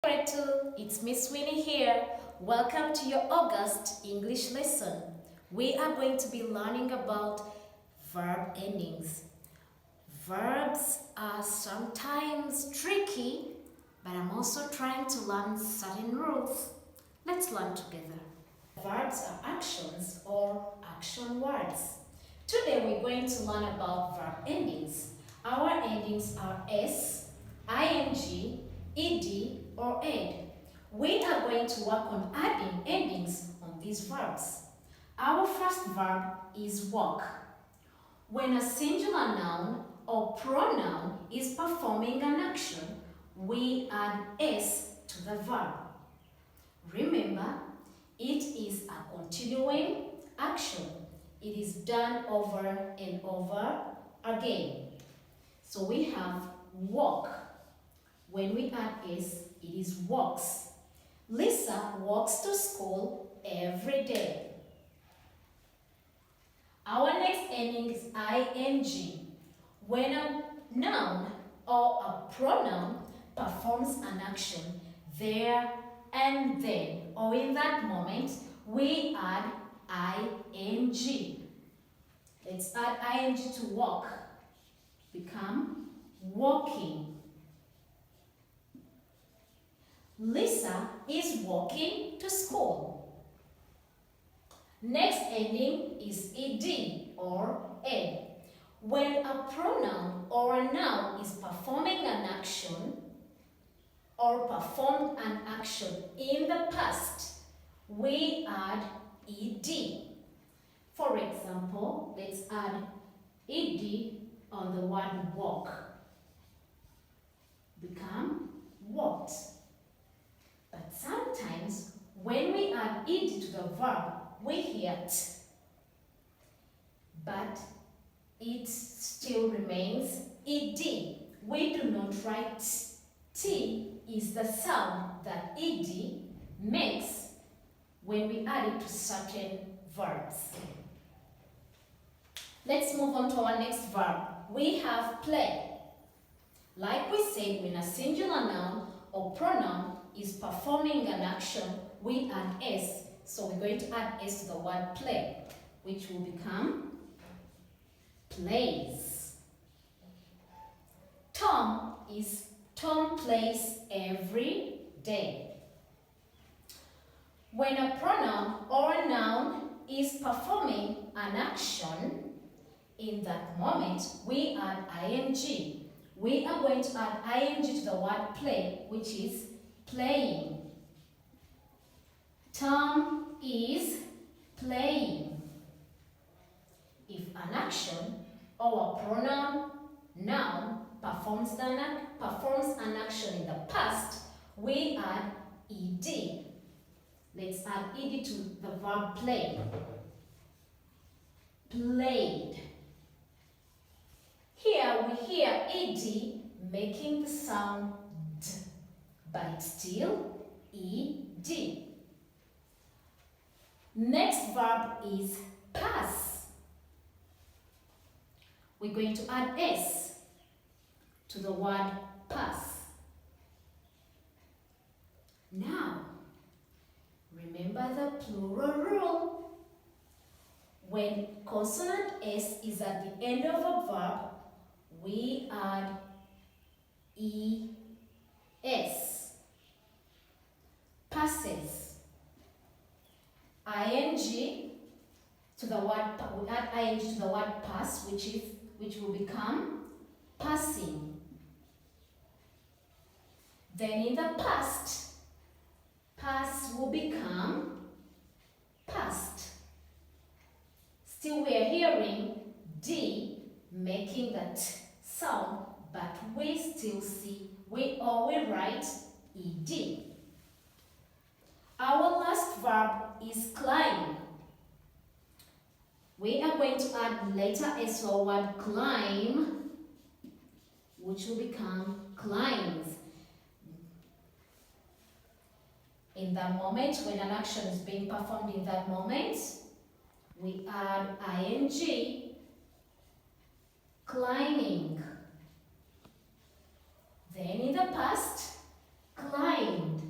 Grade 2, it's Miss Winnie here. Welcome to your August English lesson. We are going to be learning about verb endings. Verbs are sometimes tricky, but I'm also trying to learn certain rules. Let's learn together. Verbs are actions or action words. Today we're going to learn about verb endings. Our endings are S, ing, ed, or ed. We are going to work on adding endings on these verbs. Our first verb is walk. When a singular noun or pronoun is performing an action, we add S to the verb. Remember, it is a continuing action. It is done over and over again. So we have walk. When we add S, it is walks. Lisa walks to school every day. Our next ending is ing. When a noun or a pronoun performs an action there and then, or in that moment, we add ing. Let's add ing to walk. Become walking. Lisa is walking to school. Next ending is ed or ed. When a pronoun or a noun is performing an action or performed an action in the past, we add ed. For example, let's add ed on the word walk. Become walked. But sometimes when we add ed to the verb, we hear t. But it still remains ed. We do not write t. T is the sound that ed makes when we add it to certain verbs. Let's move on to our next verb. We have play. Like we said, when a singular noun or pronoun is performing an action, we add S. So we're going to add S to the word play, which will become plays. Tom plays every day. When a pronoun or a noun is performing an action, in that moment, we add ing. We are going to add ing to the word play, which is playing. Tom is playing. If an action or a pronoun noun performs an action in the past, we add ed. Let's add ed to the verb play. Played. Here we hear ed making the sound d, but it's still ed. Next verb is pass. We're going to add s to the word pass. Now, remember the plural rule. When consonant s is at the end of a verb, we add es. Passes. Ing to the word, we add ing to the word pass, which will become passing. Then in the past, pass will become past. Still we are hearing d making that sound, but we still see, we write ed. Our last verb is climb. We are going to add letter s to our word climb, which will become climbs. In the moment when an action is being performed in that moment, we add ing, climbing. Then in the past, climbed.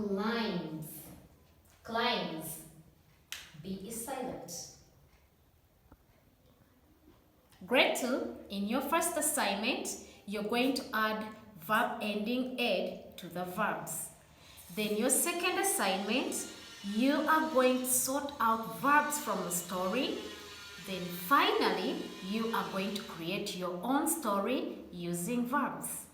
climbs. Climbs. B is silent. Grade 2, in your first assignment, you're going to add verb ending ed to the verbs. Then your second assignment, you are going to sort out verbs from a story. Then finally, you are going to create your own story using verbs.